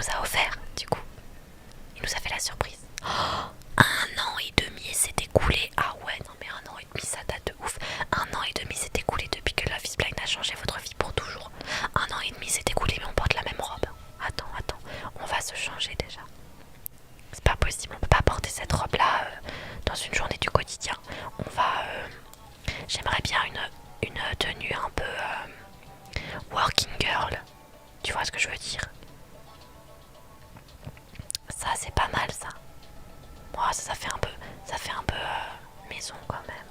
a offert, du coup. Il nous a fait la surprise. Oh, 1 an et demi s'est écoulé. Ah ouais, non mais 1 an et demi, ça date de ouf. 1 an et demi s'est écoulé depuis que Love is Blind a changé votre vie pour toujours. 1 an et demi s'est écoulé, mais on porte la même robe. Attends, on va se changer déjà. C'est pas possible, on peut pas porter cette robe-là dans une journée du quotidien. On va... J'aimerais bien une tenue un peu working girl. Tu vois ce que je veux dire? Ça, c'est pas mal, ça. Moi, ça fait un peu maison quand même.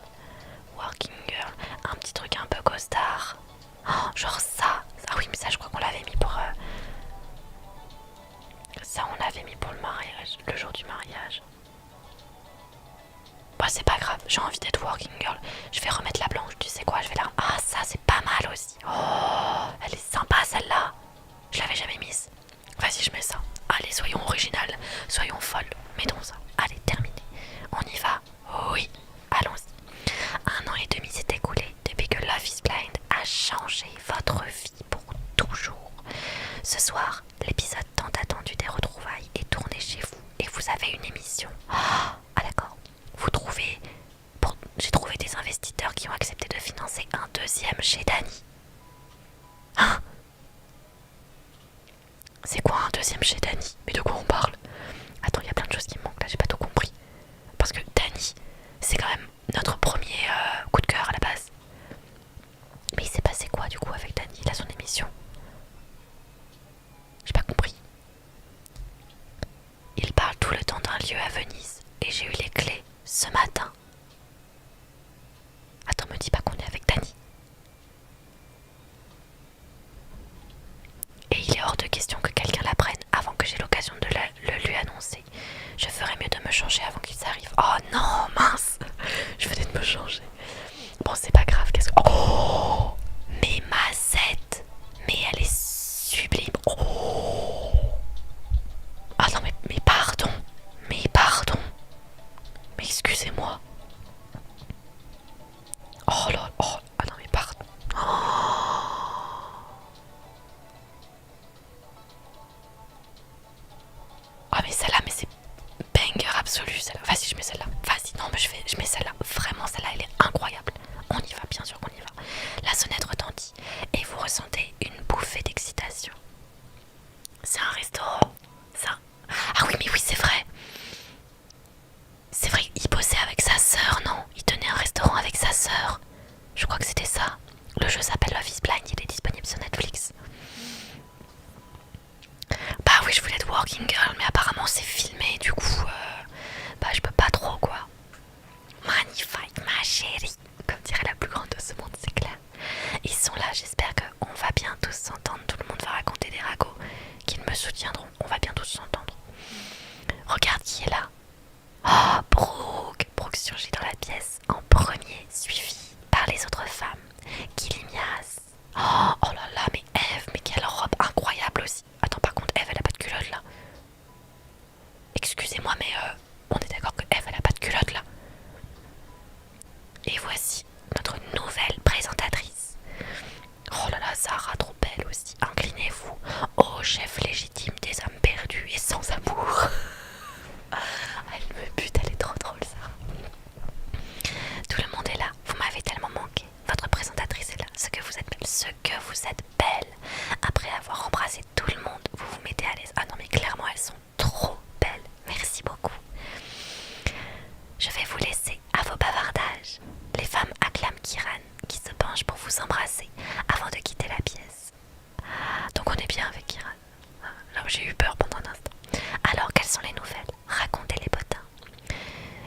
Working girl, un petit truc un peu costard. Oh, genre ça. Ah oui, mais ça, je crois qu'on l'avait mis pour... Ça, on l'avait mis pour le mariage, le jour du mariage. Bah, c'est pas grave, j'ai envie d'être working girl. Je vais remettre la blanche, tu sais quoi, je vais la... Ah, ça, c'est pas mal aussi. Oh, elle est sympa, celle-là. Je l'avais jamais mise. Vas-y, je mets ça. Allez, soyons originales, soyons folles. Mettons ça. Allez, terminé. On y va. Oui, allons-y. 1 an et demi s'est écoulé depuis que Love is Blind a changé votre vie pour toujours. Ce soir, l'épisode tant attendu des retrouvailles est tourné chez vous et vous avez une émission. Ah, d'accord. J'ai trouvé des investisseurs qui ont accepté de financer un deuxième chez Dany. Hein? C'est quoi un deuxième chez Dany? Mais de quoi on parle? Attends, il y a plein de choses qui me manquent là, j'ai pas tout compris. Parce que Dany, c'est quand même notre premier coup de cœur à la base. Mais il s'est passé quoi du coup avec Dany? Il a son émission. J'ai pas compris. Il parle tout le temps d'un lieu à Venise et j'ai eu les clés ce matin. Attends, me dis pas qu'on est avec Dany. Et il est hors de question que quelqu'un l'apprenne avant que j'ai l'occasion de le lui annoncer. Je ferais mieux de me changer avant qu'il s'arrive. Oh non, mince. Je venais de me changer. Bon, c'est pas grave, qu'est-ce que... Oh, mais ma Zette. Mais elle est sublime. Oh. Ah non, mais pardon. Mais pardon. Mais excusez-moi. Oh là, oh. Ah non, mais pardon. Oh. Ah mais celle-là, mais c'est banger absolu celle-là. Vas-y, je mets celle-là. Vas-y, non mais je mets celle-là. Vraiment, celle-là, elle est incroyable. On y va, bien sûr qu'on y va. La sonnette retentit et vous ressentez une bouffée d'excitation. C'est un restaurant. Ça. Ah oui, mais oui, c'est vrai. C'est vrai, il bossait avec sa sœur, non? Il tenait un restaurant avec sa sœur. Je crois que c'était ça. Le jeu s'appelle Love is Blind, il est disponible sur Netflix. Bah oui, je voulais être working girl, mais apparemment c'est filmé, du coup, bah je peux pas trop quoi. Magnifique, ma chérie, comme dirait la plus grande de ce monde, c'est clair. Ils sont là, j'espère qu'on va bien tous s'entendre. Tout le monde va raconter des ragots qu'ils me soutiendront. On va bien tous s'entendre. Regarde qui est là. Oh, Brooke. Brooke surgit dans la pièce en premier, suivi par les autres femmes. Kilimias. Oh là là, mais Eve, mais quelle robe incroyable aussi. Attends, par contre, Eve, elle a pas de culotte là. Excusez-moi, mais on est d'accord que Eve, elle a pas de culotte là. Et voici notre nouvelle présentatrice. Oh là là, Zara, trop belle aussi. Inclinez-vous au chef légitime des âmes perdues et sans amour. Elle me bute, elle est trop drôle, Zara. Tout le monde est là, vous m'avez tellement manqué. Votre présentatrice est là, ce que vous êtes belle, ce que vous êtes belle. Après avoir embrassé tout le monde, vous vous mettez à l'aise. Ah non mais clairement elles sont trop belles, merci beaucoup. Je vais vous laisser à vos bavardages. Les femmes acclament Kiran qui se penche pour vous embrasser avant de quitter la pièce. Donc on est bien avec Kiran. Là où j'ai eu peur pendant un instant. Alors quelles sont les nouvelles? Racontez les potins.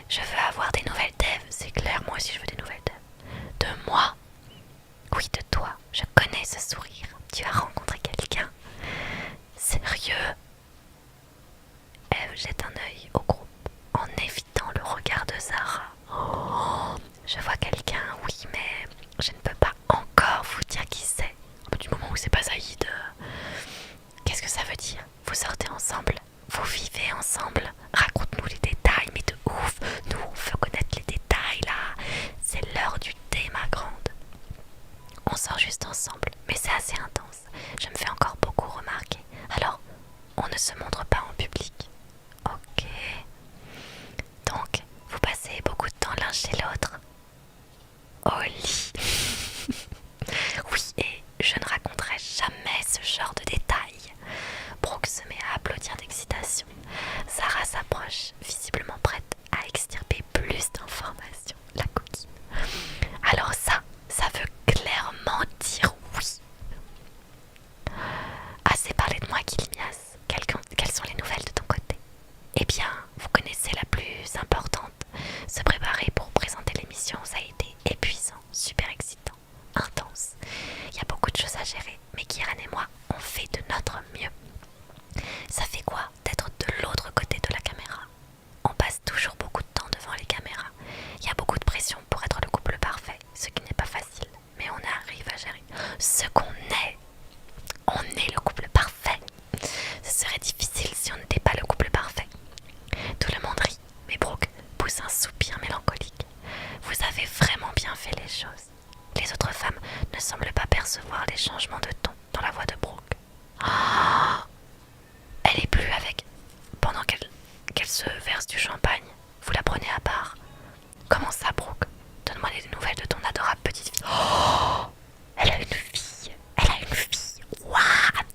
Je veux avoir des nouvelles d'Eve, c'est clair, moi aussi je veux des nouvelles d'Eve. De moi? Oui, de toi. Je connais ce sourire. Tu as rencontré quelqu'un? Sérieux? Eve jette un œil au groupe en évitant le regard de Zara. Oh, je vois quelqu'un, oui, mais je ne peux pas encore vous dire qui c'est. Du moment où c'est pas Zaïd. Qu'est-ce que ça veut dire? Vous sortez ensemble? Vous vivez ensemble? Raconte-nous les détails, mais de ouf. Nous, on veut connaître les détails là. C'est l'heure du thé, ma grande. On sort juste ensemble, mais c'est assez intense. Je me fais encore beaucoup remarquer. Alors, on ne se se montre pas en public. Ok. Donc, vous passez beaucoup de temps l'un chez l'autre. Au lit. Oui, et je ne raconterai jamais ce genre de détails. Brooke se met à applaudir d'excitation. Sarah s'approche, visiblement prête à extirper plus d'informations. La coquine. Alors ça veut clairement dire oui. Assez parlé de moi, Kilimias. Quelles sont les nouvelles de ton côté? Eh bien, vous connaissez la plus importante. Se préparer pour présenter l'émission, ça a été épuisant, super excitant, intense. Il y a beaucoup de choses à gérer, mais Kiran et moi, on fait de notre mieux. Ça fait quoi d'être de l'autre côté de la caméra? On passe toujours beaucoup de temps devant les caméras. Il y a beaucoup de pression pour être le couple parfait, ce qui n'est pas facile, mais on arrive à gérer. Ce qu'on est, on est le couple parfait. Ce serait difficile si on n'était pas le couple parfait. Tout le monde rit, mais Brooke pousse un soupir mélancolique. Vous avez vraiment bien fait les choses. Les autres femmes ne semblent pas percevoir les changements de ton dans la voix de Brooke. Oh, elle est plus avec. Pendant qu'elle se verse du champagne, vous la prenez à part. Comment ça, Brooke? Donne-moi les nouvelles de ton adorable petite fille. Oh, elle a une fille. Elle a une fille. Waouh!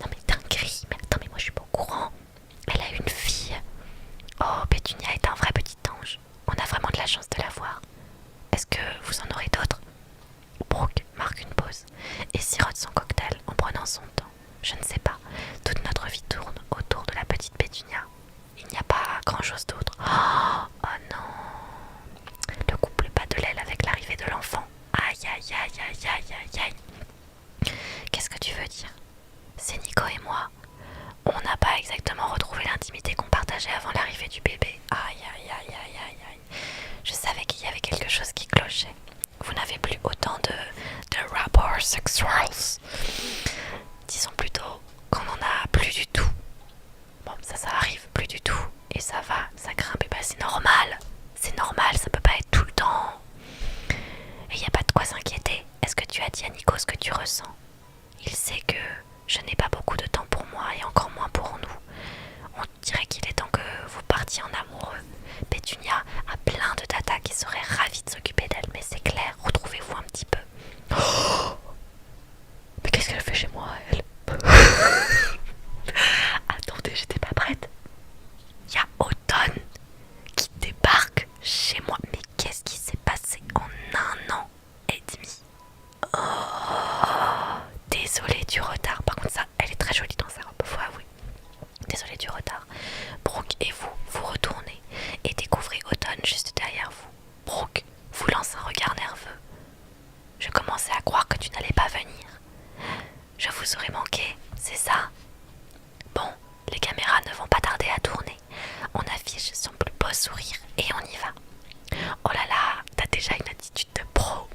Non mais dinguerie. Mais attends, mais moi je suis pas au courant. Elle a une fille. Oh, Pétunia est un vrai petit ange. On a vraiment de la chance de la voir. Est-ce que vous en aurez d'autres? Brooke marque une pause et sirote son cocktail en prenant son temps. Je ne sais pas. Toute notre vie tourne autour de la petite Pétunia. Il n'y a pas grand-chose d'autre. Oh non! Le couple bat de l'aile avec l'arrivée de l'enfant. Aïe aïe aïe aïe aïe aïe aïe. Qu'est-ce que tu veux dire? C'est Nico et moi. On n'a pas exactement retrouvé l'intimité qu'on partageait avant l'arrivée du bébé. Aïe aïe aïe aïe aïe aïe. Je savais qu'il y avait quelque chose qui clochait. Vous n'avez plus autant de rapports sexuels. Disons plutôt qu'on n'en a plus du tout. Bon, ça arrive plus du tout. Et ça va, ça grimpe, et bah c'est normal. C'est normal, ça peut pas être tout le temps. Et il n'y a pas de quoi s'inquiéter. Est-ce que tu as dit à Nico ce que tu ressens? Il sait que je n'ai pas beaucoup de temps pour moi et encore moins pour nous. On dirait qu'il est temps que vous partiez en amoureux. Pétunia a plein de tatas qui seraient ravis de s'occuper d'elle, mais c'est clair, retrouvez-vous un petit peu. Oh, mais qu'est-ce qu'elle fait chez moi, elle? Attendez, j'étais pas prête. Il y a Automne qui débarque chez moi. Mais qu'est-ce qui s'est passé en un an et demi? Oh, désolée du retard. Par contre, ça, elle est très jolie dans sa robe, faut avouer. Désolée du retard. Brooke et vous retournez et découvrez Automne juste derrière vous. Brooke vous lance un regard nerveux. Je commençais à croire que tu n'allais pas venir. Je vous aurais manqué, c'est ça? Bon, les caméras ne vont pas tarder à tourner. On affiche son plus beau sourire et on y va. Oh là là, t'as déjà une attitude de pro.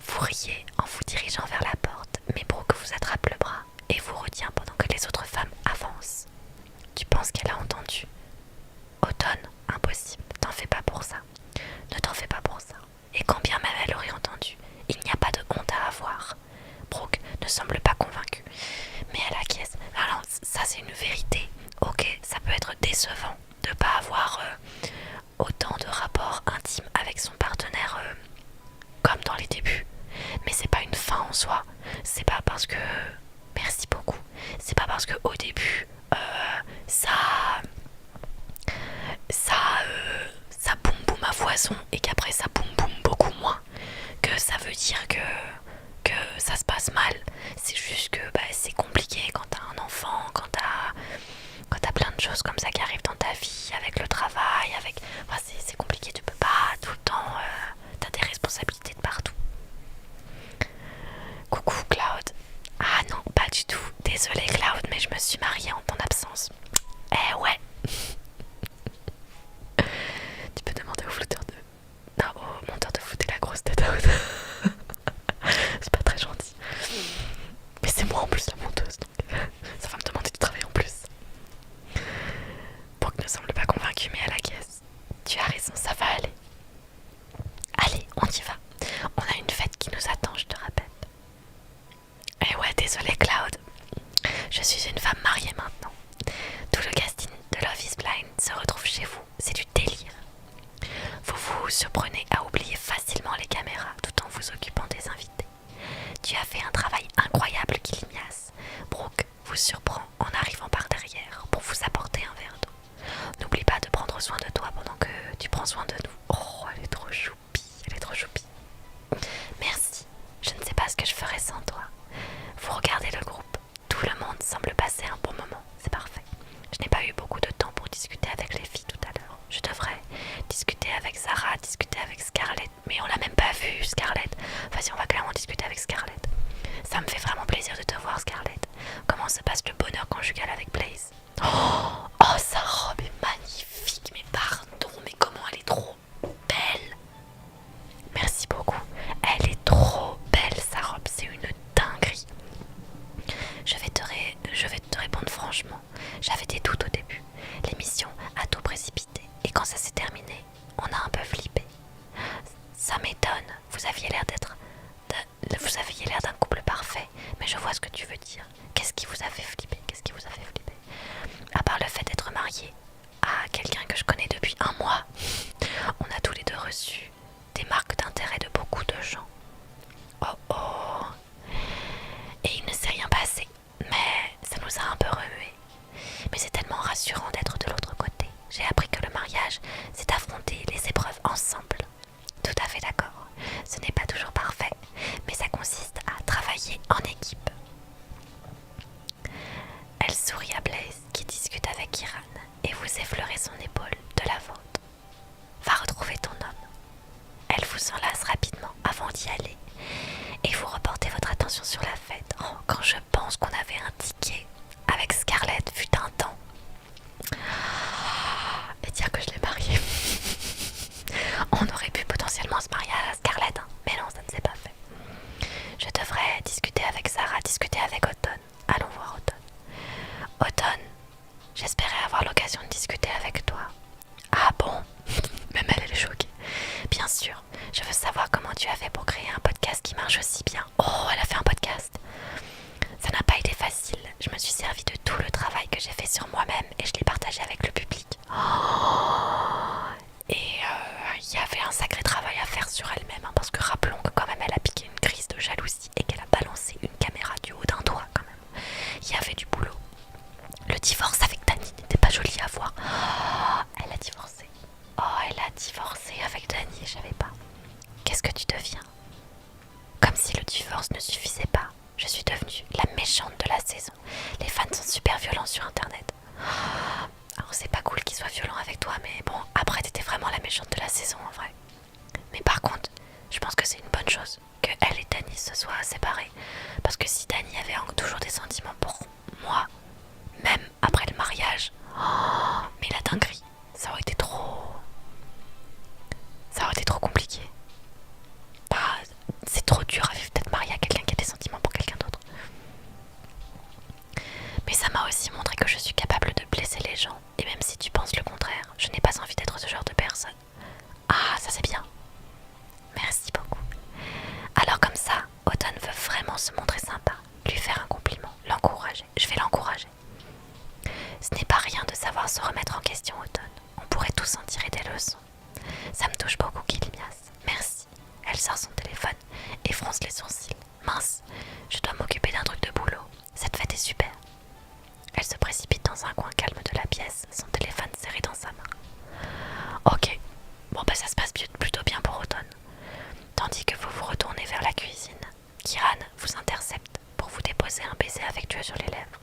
Vous riez en vous dirigeant vers la porte, mais Brooke vous attrape le bras et vous retient pendant que les autres femmes avancent. Tu penses qu'elle a entendu? Automne, impossible, t'en fais pas pour ça. Ne t'en fais pas pour ça. Et quand bien même elle aurait entendu, il n'y a pas de honte à avoir. Brooke ne semble pas convaincue, mais elle acquiesce. Alors ça c'est une vérité. Ok, ça peut être décevant de pas avoir autant de rapports intimes avec son partenaire comme dans les débuts. Mais c'est pas une fin en soi. C'est pas parce que... Merci beaucoup. C'est pas parce que au début ça boum boum à foison et qu'après ça boum boum beaucoup moins que ça veut dire que ça se passe mal. C'est juste que c'est compliqué quand t'as un enfant, quand t'as plein de choses comme ça qui arrivent dans ta vie, avec le travail, enfin, c'est compliqué, tu peux pas tout le temps, t'as des responsabilités de partout. Coucou Cloud. Ah non, pas du tout. Désolée Cloud, mais je me suis mariée en ton absence. Eh ouais. Tu peux demander au flouteur de... Non, au monteur de flouter la grosse tête à Aude. C'est pas très gentil. Mais c'est moi en plus la monteuse, donc ça va me demander de travailler en plus. Brooke ne semble pas convaincue, mais elle acquiesce. Tu as raison, ça va aller. Allez, on y va. On a une fête qui nous attend, je te rappelle. Eh ouais, désolé Cloud. Je suis une femme mariée maintenant. Tout le casting de Love is Blind se retrouve chez vous. C'est du délire. Vous vous surprenez à oublier facilement les caméras tout en vous occupant des invités. Tu as fait un travail incroyable, Kilimias. Brooke vous surprend en arrivant par derrière pour vous apporter un verre d'eau. N'oublie pas de prendre soin de toi pendant que tu prends soin de nous. Oh, elle est trop choupie, elle est trop choupie. Merci, je ne sais pas ce que je ferais sans toi. Vous regardez le groupe. Tout le monde semble passer un bon moment, c'est parfait. Je n'ai pas eu beaucoup de temps pour discuter avec les filles tout à l'heure. Je devrais discuter avec Zara, discuter avec Scarlett. Mais on l'a même pas vue, Scarlett. Vas-y, on va clairement discuter avec Scarlett. Ça me fait vraiment plaisir de te voir, Scarlett. Comment se passe le bonheur conjugal avec Blaze? Oh, sa robe est magnifique. Mais pardon, mais comment elle est trop belle. Merci beaucoup. Elle est trop belle, sa robe. C'est une dinguerie. Je vais te répondre franchement. J'avais des doutes au début. L'émission a tout précipité. Et quand ça s'est terminé, on a un peu flippé. Ça m'étonne. Vous aviez l'air d'un couple parfait. Mais je vois ce que tu veux dire. Qu'est-ce qui vous a fait flipper? À part le fait d'être marié à quelqu'un que je connais depuis un mois, on a tous les deux reçu des marques d'intérêt de beaucoup de gens. Oh oh. Et il ne s'est rien passé, mais ça nous a un peu remué. Mais c'est tellement rassurant d'être de l'autre côté. J'ai appris que le mariage, c'est affronter les épreuves ensemble. Tout à fait d'accord. Ce n'est pas toujours parfait, mais ça consiste à travailler en équipe. Elle sourit à Blaze qui discute avec Kiran et vous effleurez son épaule de la vôtre. Va retrouver ton homme. Elle vous enlace rapidement avant d'y aller et vous reportez votre attention sur la fête. Oh, quand je pense qu'on avait un ticket avec Scarlett fut un temps. Et dire que je l'ai mariée. On aurait pu potentiellement se marier à Scarlett, hein, mais non, ça ne s'est pas fait. Je devrais discuter avec Sarah, discuter avec Autumn. Allons voir Autumn. Autumn, j'espérais avoir l'occasion de discuter avec toi. Ah bon? Même elle est choquée. Bien sûr, je veux savoir comment tu as fait pour créer un podcast qui marche aussi bien. Oh, elle a fait un podcast. Ça n'a pas été facile. Je me suis servi de tout le travail que j'ai fait sur moi-même et je l'ai partagé avec le public. Et il y avait un sacré travail à faire sur elle-même, hein, parce que rappelons que quand même elle a piqué une crise de jalousie et qu'elle a balancé une caméra du haut d'un toit quand même. Il y avait du boulot. Le divorce avec Dani n'était pas joli à voir. Oh, elle a divorcé. Oh, elle a divorcé avec Dani, je savais pas. Qu'est-ce que tu deviens? Comme si le divorce ne suffisait pas, je suis devenue la méchante de la saison. Les fans sont super violents sur internet. Alors c'est pas cool qu'ils soient violents avec toi, mais bon, après t'étais vraiment la méchante de la saison en vrai. Mais par contre, je pense que c'est une bonne chose que elle et Dani se soient séparés. Parce que si Dani avait toujours des sentiments pour moi, même après le mariage, oh, mais la dinguerie, ça aurait été trop compliqué. Bah, c'est trop dur à vivre d'être marié à quelqu'un qui a des sentiments pour quelqu'un d'autre. Mais ça m'a aussi montré que je suis capable de blesser les gens. Et même si tu penses le contraire, je n'ai pas envie d'être ce genre de personne. Ah, ça c'est bien. Merci beaucoup. Alors comme ça, Autumn veut vraiment se montrer sympa, lui faire un compliment, l'encourager. Je vais l'encourager. Ce n'est pas rien de savoir se remettre en question, Autumn. On pourrait tous en tirer des leçons. Ça me touche beaucoup, Kilimias. Merci. Elle sort son téléphone et fronce les sourcils. Mince, je dois m'occuper d'un truc de boulot. Cette fête est super. Elle se précipite dans un coin calme de la pièce, son téléphone serré dans sa main. Ok, bon bah ça se passe plutôt bien pour Automne. Tandis que vous vous retournez vers la cuisine, Kiran vous intercepte pour vous déposer un baiser affectueux sur les lèvres.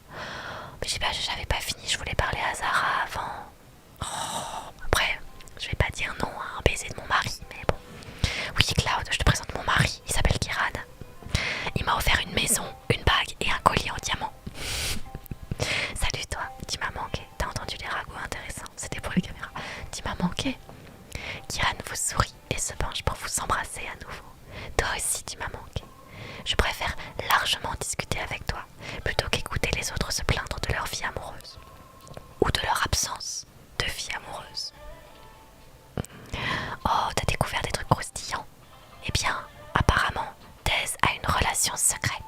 Mais j'avais pas fini, je voulais parler à Zara avant. Oh, après, je vais pas dire non à un baiser de mon mari, mais bon. Oui Cloud, je te présente mon mari, il s'appelle Kiran. Il m'a offert une maison, une bague et un collier en diamant. Salut toi, tu m'as manqué. T'as entendu les ragots intéressants? C'était pour les caméras. Tu m'as manqué. Kiran vous sourit et se penche pour vous embrasser à nouveau. Toi aussi tu m'as manqué. Je préfère largement discuter avec toi plutôt qu'écouter les autres se plaindre de leur vie amoureuse ou de leur absence de vie amoureuse. Oh, t'as découvert des trucs croustillants? Eh bien, apparemment, Thèse a une relation secrète.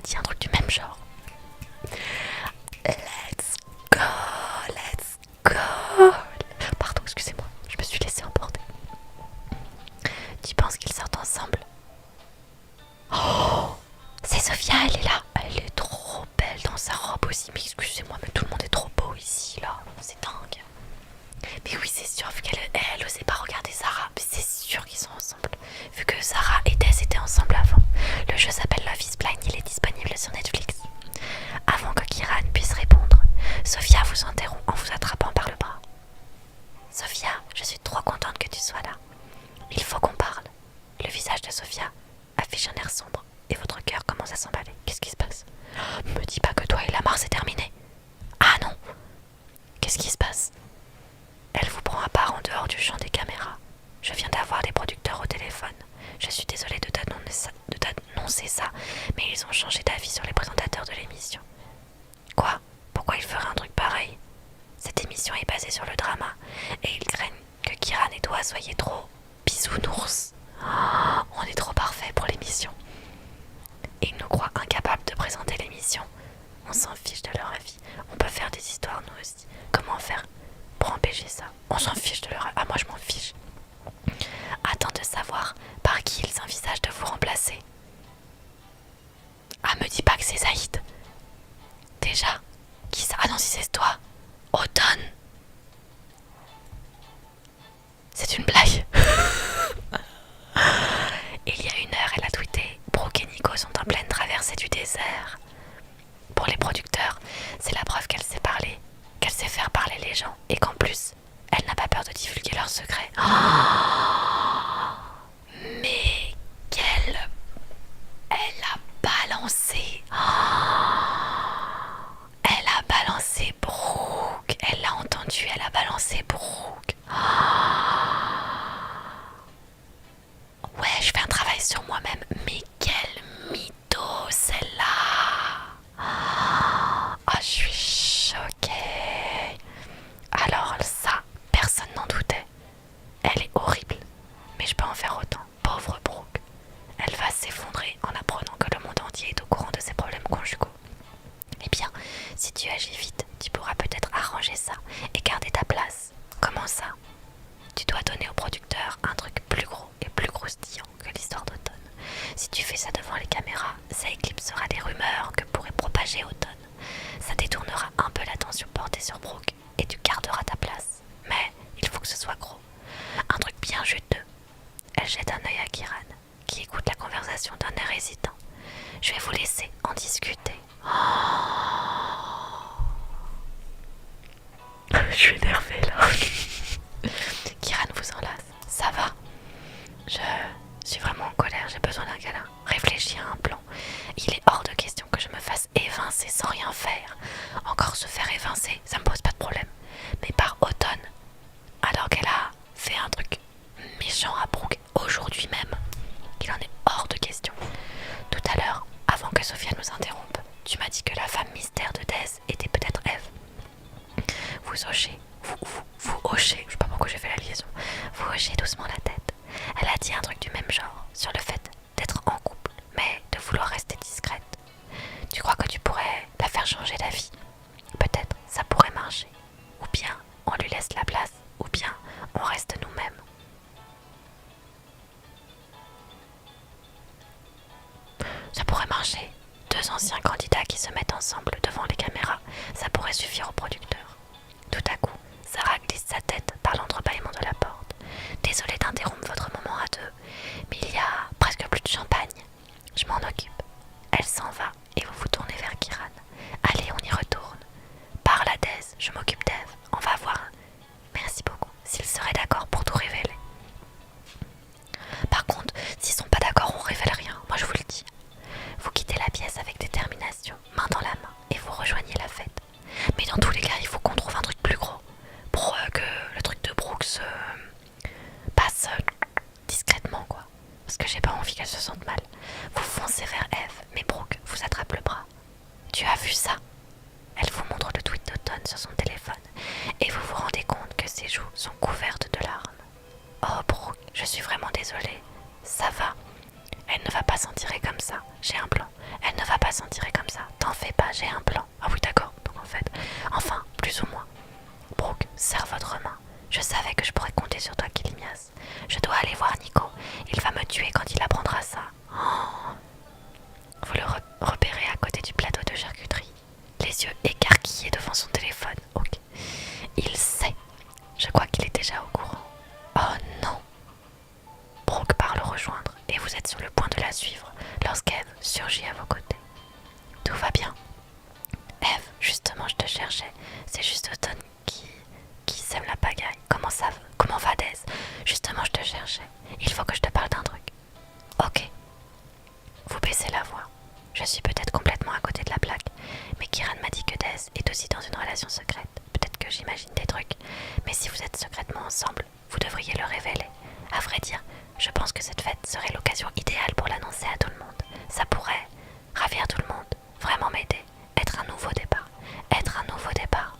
dit un truc du même genre. Let's go, let's go. Pardon, excusez-moi, je me suis laissée emporter. Tu penses qu'ils sortent ensemble? Oh, c'est Sophia, elle est là. Elle est trop belle dans sa robe aussi. Mais excusez-moi, mais tout le monde est trop beau ici, là. C'est dingue. Mais oui, c'est sûr, vu qu'elle osait pas regarder Sarah. Mais c'est sûr qu'ils sont ensemble. Vu que Sarah et Des étaient ensemble avant. Le jeu s'appelle Love is Blind, il est disponible sur Netflix. Avant que Kiran puisse répondre, Sophia vous interrompt en vous attrapant par le bras. Sophia, je suis trop contente que tu sois là. Il faut qu'on parle. Le visage de Sophia affiche un air sombre et votre cœur commence à s'emballer. Qu'est-ce qui se passe? Me dis pas que toi et Lamar c'est terminé. Ah non. Qu'est-ce qui se passe? Elle vous prend à part en dehors du champ des caméras. Je viens d'avoir les producteurs au téléphone. Je suis désolée de t'annoncer ça, mais ils ont changé d'avis sur les présentateurs de l'émission. Quoi? Pourquoi ils feraient un truc pareil? Cette émission est basée sur le drama, et ils craignent que Kiran et toi soyez trop bisounours. Oh, on est trop parfait pour l'émission. Et ils nous croient incapables de présenter l'émission. On s'en fiche de leur avis. On peut faire des histoires nous aussi. Comment faire pour empêcher ça? On s'en fiche de leur avis. Ah, moi je m'en fiche. Attends de savoir par qui ils envisagent de vous remplacer. Ah, me dis pas que c'est Zaïd. Déjà? Qui ça? Ah non, si c'est toi. Automne. C'est une blague. Il y a une heure, elle a tweeté: Brooke et Nico sont en pleine traversée du désert. Pour les producteurs, c'est la preuve qu'elle sait parler, qu'elle sait faire parler les gens, et qu'en plus, elle n'a pas peur de divulguer leurs secrets. Oh, mais quelle... Elle a balancé... Oh, elle a balancé Brooke. Elle l'a entendu, elle a balancé Brooke. Oh, ouais, je fais un travail sur moi-même, mais quelle mytho celle-là. Oh, je suis choquée. Alors ça, personne n'en doutait. Elle est horrible, mais je peux en faire autant. Pauvre Brooke. Elle va s'effondrer en apprenant que le monde entier est au courant de ses problèmes conjugaux. Eh bien, si tu agis vite, tu pourras peut-être arranger ça et garder ta place. Comment ça? Tu dois donner au producteur un truc plus gros et plus croustillant que l'histoire d'Automne. Si tu fais ça devant les caméras, ça éclipsera les rumeurs que pourrait propager Automne. Ça détournera un peu l'attention portée sur Brooke et tu garderas ta place. Mais il faut que ce soit gros. Un truc bien juteux. Elle jette un œil à Kiran, qui écoute la conversation d'un air hésitant. Je vais vous laisser en discuter. Oh. Je suis énervée là. Kiran vous enlace. Ça va? Je suis vraiment en colère, j'ai besoin d'un câlin. Réfléchis à un plan. Il est hors de question que je me fasse évincer sans rien faire. Encore se faire évincer, ça me pose pas de problème. Mais par Automne, alors qu'elle a fait un truc méchant à Brooke aujourd'hui même, il en est hors de question. Tout à l'heure, avant que Sophia nous interrompe, tu m'as dit que la femme mystère de Des était peut-être Eve. Vous hochez, vous hochez, je sais pas pourquoi j'ai fait la liaison, vous hochez doucement la tête. Elle a dit un truc du même genre, sur le fait d'être en couple, mais de vouloir rester discrète. Tu crois que tu pourrais la faire changer d'avis? Peut-être ça pourrait marcher. Ou bien on lui laisse la place, ou bien on reste nous-mêmes. Ça pourrait marcher. Deux anciens candidats qui se mettent ensemble devant les caméras, ça pourrait suffire au producteur. Tout à coup, Sarah glisse sa tête par l'entrebâillement de la porte. Désolée d'interrompre votre moment à deux, mais il y a presque plus de champagne. Je m'en occupe. Elle s'en va et vous vous tournez vers Kiran. Allez, on y retourne. Parle à Des, je m'occupe d'Eve. On va voir. Merci beaucoup. S'ils seraient d'accord pour tout révéler. Par contre, s'ils sont pas d'accord, on révèle rien. Moi, je vous le dis. Vous quittez la pièce avec détermination, main dans la main, et vous rejoignez la fête. Mais dans tous les cas, il faut qu'on trouve un truc plus gros pour que le truc de Brooks passe discrètement, quoi. Parce que j'ai pas envie qu'elle se sente mal. Vous foncez vers Eve, mais Brooke vous attrape le bras. Tu as vu ça? Elle vous montre le tweet d'Automne sur son téléphone et vous vous rendez compte que ses joues sont couvertes de larmes. Oh Brooke, je suis vraiment désolée. Ça va. Elle ne va pas s'en tirer comme ça. J'ai un plan. Elle ne va pas s'en tirer Tout va bien. Eve, justement, je te cherchais. C'est juste Automne qui sème la pagaille. Comment va Dez? Justement, je te cherchais. Il faut que je te parle d'un truc. Ok. Vous baissez la voix. Je suis peut-être complètement à côté de la plaque, mais Kiran m'a dit que Dez est aussi dans une relation secrète. Peut-être que j'imagine des trucs, mais si vous êtes secrètement ensemble, vous devriez le révéler. À vrai dire, je pense que cette fête serait l'occasion idéale pour l'annoncer à tout le monde. Ça pourrait ravir tout le monde, vraiment m'aider, être un nouveau départ. Être un nouveau départ.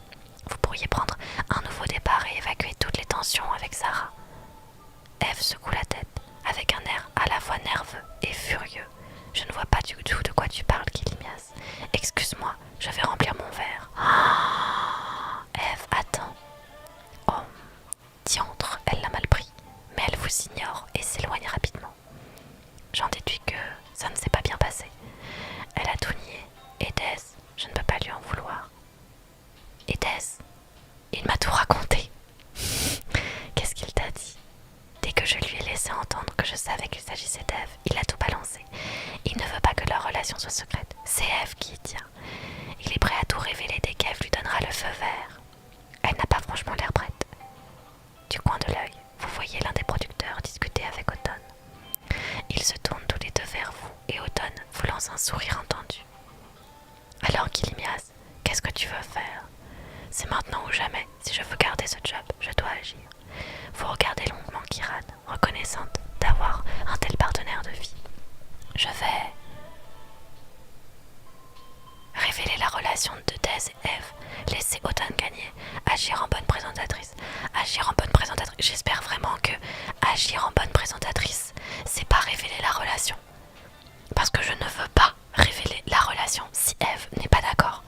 Vous pourriez prendre un nouveau départ et évacuer toutes les tensions avec Sarah. Eve secoue la tête, avec un air à la fois nerveux et furieux. Je ne vois pas du tout de quoi tu parles, Kilimias. Excuse-moi, je vais remplir mon verre. Eve, attends. Oh, diantre, elle l'a mal pris, mais elle vous ignore et s'éloigne rapidement. J'en déduis que ça ne s'est pas bien passé. Elle a tout nié, et Dez, je ne peux pas lui en vouloir. Et Dez, il m'a tout raconté. Qu'est-ce qu'il t'a dit? Dès que je lui ai laissé entendre que je savais qu'il s'agissait d'Eve, il a tout balancé. Il ne veut pas que leur relation soit secrète. C'est Eve qui y tient. Il est prêt à tout révéler dès qu'Eve lui donnera le feu vert. Elle n'a pas franchement l'air prête. Du coin de l'œil, vous voyez l'un des producteurs discuter avec Automne. Ils se tournent tous les deux vers vous et Automne vous lance un sourire entendu. Alors Kilimias, qu'est-ce que tu veux faire? C'est maintenant ou jamais. Si je veux garder ce job, je dois agir. Vous regardez longuement Kiran, reconnaissante d'avoir un tel partenaire de vie. Je vais révéler la relation de Dez et Eve. Laisser Automne gagner. Agir en bonne présentatrice. Agir en bonne présentatrice. J'espère vraiment que agir en bonne présentatrice, c'est pas révéler la relation. Parce que je ne veux pas révéler la relation si Eve n'est pas d'accord.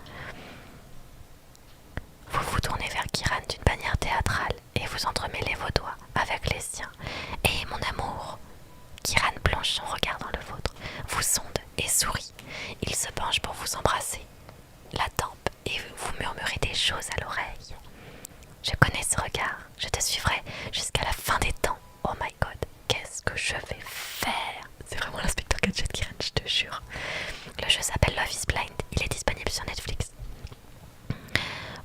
Vous vous tournez vers Kiran d'une manière théâtrale et vous entremêlez vos doigts avec les siens. Et mon amour, Kiran plonge son regard dans le vôtre, vous sonde et sourit. Il se penche pour vous embrasser la tempe et vous murmurez des choses à l'oreille. Je connais ce regard, je te suivrai jusqu'à la fin des temps. Oh my god, qu'est-ce que je vais faire? C'est vraiment l'inspecteur Gadget Kiran, je te jure. Le jeu s'appelle Love is Blind, il est disponible sur Netflix.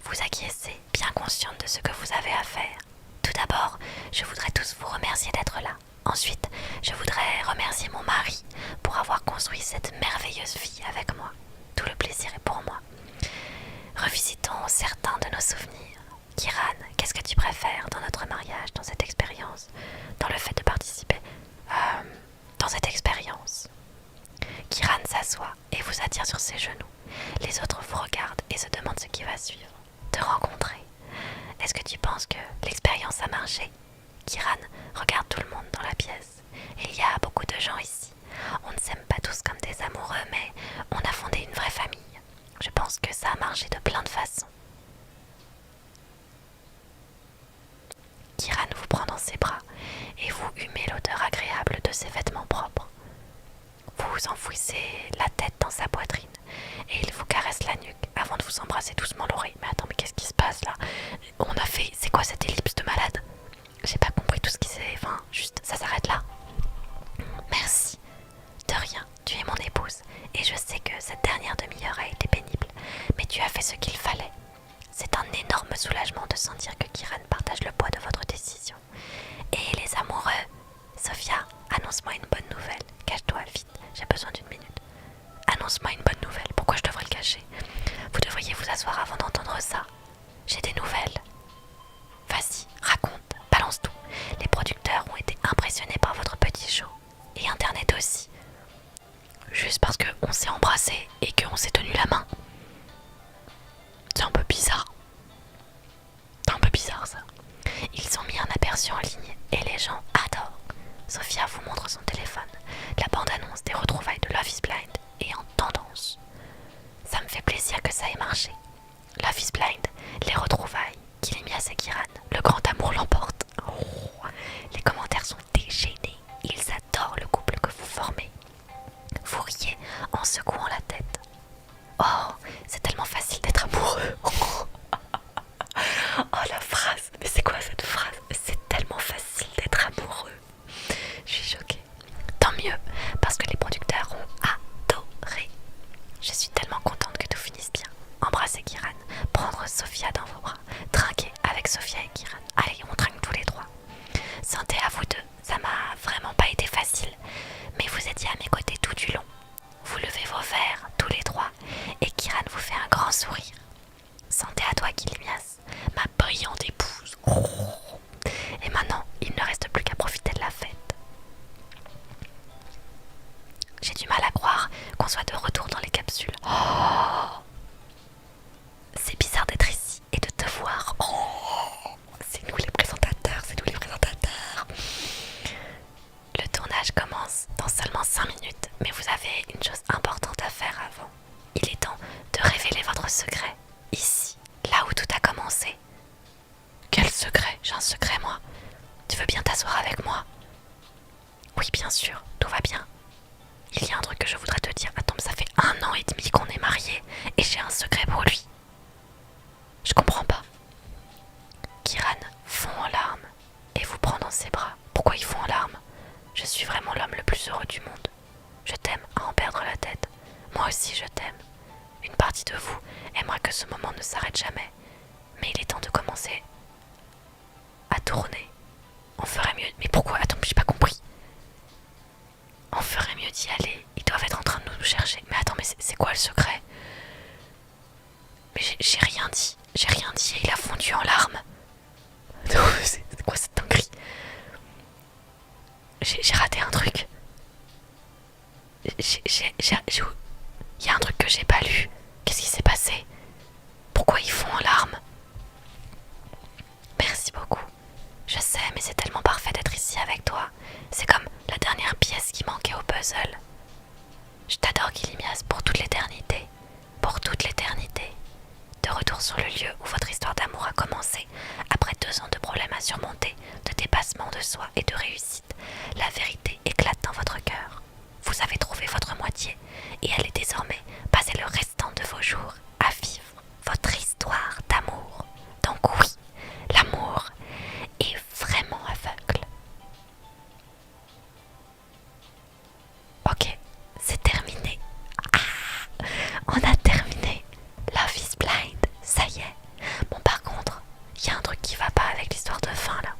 Vous acquiescez, bien consciente de ce que vous avez à faire. Tout d'abord, je voudrais tous vous remercier d'être là. Ensuite, je voudrais remercier mon mari pour avoir construit cette merveilleuse vie avec moi. Tout le plaisir est pour moi. Revisitons certains de nos souvenirs. Kiran, qu'est-ce que tu préfères dans notre mariage, dans cette expérience, dans le fait de participer dans cette expérience? Kiran s'assoit et vous attire sur ses genoux. Les autres vous regardent et se demandent ce qui va suivre. Te rencontrer. Est-ce que tu penses que l'expérience a marché? Kiran regarde tout le monde dans la pièce. Il y a beaucoup de gens ici. On ne s'aime pas tous comme des amoureux, mais on a fondé une vraie famille. Je pense que ça a marché de plein de façons. Kiran vous prend dans ses bras et vous humez l'odeur agréable de ses vêtements propres. Vous enfouissez la tête dans sa poitrine et il vous caresse la nuque avant de vous embrasser doucement l'oreille. Mais attends, mais qu'est-ce qui se passe là? On a fait... C'est quoi cette ellipse de malade? J'ai pas compris tout ce qui s'est... Enfin, juste, ça s'arrête là. Merci. De rien, tu es mon épouse et je sais que cette dernière demi-heure a été pénible, mais tu as fait ce qu'il fallait. C'est un énorme soulagement de sentir que Kiran partage le poids de votre décision. Et les amoureux, Sophia, annonce-moi une bonne nouvelle. Cache-toi vite, j'ai besoin d'une minute. Annonce-moi une bonne nouvelle, pourquoi je devrais le cacher? Vous devriez vous asseoir avant d'entendre ça. J'ai des nouvelles. Vas-y, raconte, balance tout. Les producteurs ont été impressionnés par votre petit show. Et Internet aussi. Juste parce qu'on s'est embrassé et qu'on s'est tenu la main. C'est un peu bizarre. C'est un peu bizarre ça. Ils ont mis un aperçu en ligne et les gens adorent. Sophia vous montre son téléphone. La bande-annonce des retrouvailles de Love is Blind est en tendance. Ça me fait plaisir que ça ait marché. Love is Blind, les retrouvailles, Kilimias et Kiran, le grand amour l'emporte. Oh, les commentaires sont déchaînés. Ils adorent le couple que vous formez. Vous riez en secouant la tête. Oh, c'est tellement facile d'être amoureux. Oh la phrase, mais c'est quoi cette phrase? C'est tellement facile d'être amoureux. Je suis choquée. Tant mieux, parce que les producteurs ont adoré. Je suis tellement Moi aussi je t'aime. Une partie de vous aimerait que ce moment ne s'arrête jamais. Mais il est temps de commencer à tourner. On ferait mieux... Mais pourquoi? Attends, j'ai pas compris. On ferait mieux d'y aller. Ils doivent être en train de nous chercher. Mais attends, mais c'est quoi le secret? Mais j'ai rien dit. J'ai rien dit et il a fondu en larmes. C'est quoi cette dinguerie? J'ai raté un truc. Il y a un truc que j'ai pas lu. Qu'est-ce qui s'est passé? Pourquoi ils font en larmes? Merci beaucoup. Je sais, mais c'est tellement parfait d'être ici avec toi. C'est comme la dernière pièce qui manquait au puzzle. Je t'adore, Gilimias, pour toute l'éternité. Pour toute l'éternité. De retour sur le lieu où votre histoire d'amour a commencé, après 2 ans de problèmes à surmonter, de dépassement de soi et de réussite, la vérité éclate dans votre cœur. Vous avez trouvé votre moitié et allez désormais passer le restant de vos jours à vivre votre histoire d'amour. Donc oui, l'amour est vraiment aveugle. Ok, c'est terminé. Ah, on a terminé. Love is blind, ça y est. Bon, par contre, il y a un truc qui va pas avec l'histoire de fin là.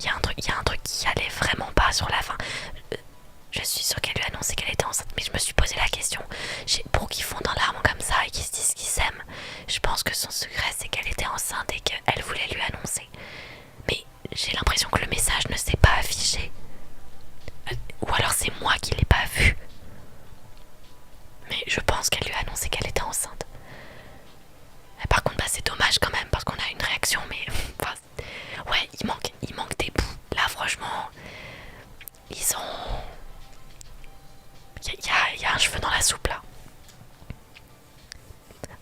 Il y a un truc qui allait vraiment pas sur la fin. Je suis sûre qu'elle lui a annoncé qu'elle était enceinte, mais je me suis posé la question. Pour qu'ils fondent en larmes comme ça et qu'ils se disent qu'ils s'aiment, je pense que son secret c'est qu'elle était enceinte et qu'elle voulait lui annoncer. Mais j'ai l'impression que le message ne s'est pas affiché. Ou alors c'est moi qui l'ai pas vu. Mais je pense qu'elle lui a annoncé qu'elle était enceinte. Et par contre, bah, c'est dommage quand même parce qu'on a une réaction, mais enfin, ouais, il manque des bouts. Là, franchement, ils ont... Il y a un cheveu dans la soupe là.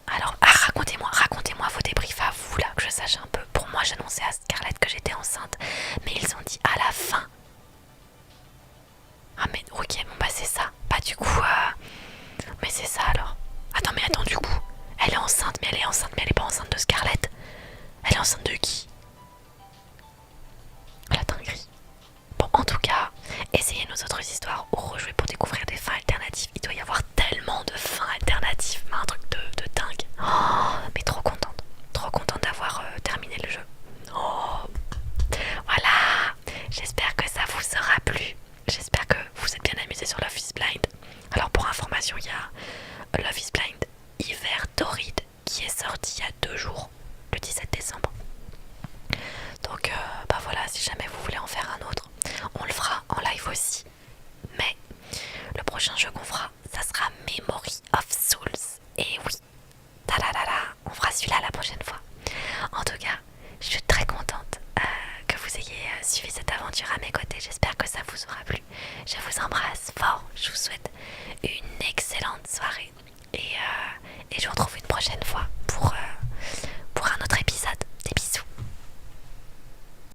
Alors, racontez-moi vos débriefs à vous là, que je sache un peu. Pour moi, j'annonçais à Scarlett que j'étais enceinte, mais ils ont dit à la fin. Ah mais ok, bon bah c'est ça. Bah du coup, mais c'est ça alors. Mais attends, du coup, elle est enceinte, mais elle est pas enceinte de Scarlett. Elle est enceinte de qui? La dinguerie. Bon, en tout cas, essayez nos autres histoires ou rejouez pour découvrir des fins alternatives. Il doit y avoir tellement de fins alternatives, mais un truc de dingue. Oh, mais trop contente d'avoir terminé le jeu. Oh, voilà. J'espère que ça vous aura plu. J'espère que vous êtes bien amusés sur Love is Blind. Alors pour information, il y a Love is Blind Hiver Torride qui est sorti il y a 2 jours, le 17 décembre. Donc bah voilà, si jamais vous voulez en faire un autre, on le fera en live aussi. Mais le prochain jeu qu'on fera, ça sera Memory of Souls. Et oui, on fera celui-là la prochaine fois. En tout cas, je suis très contente que vous ayez suivi cette aventure à mes côtés. J'espère que ça vous aura plu. Je vous embrasse fort, je vous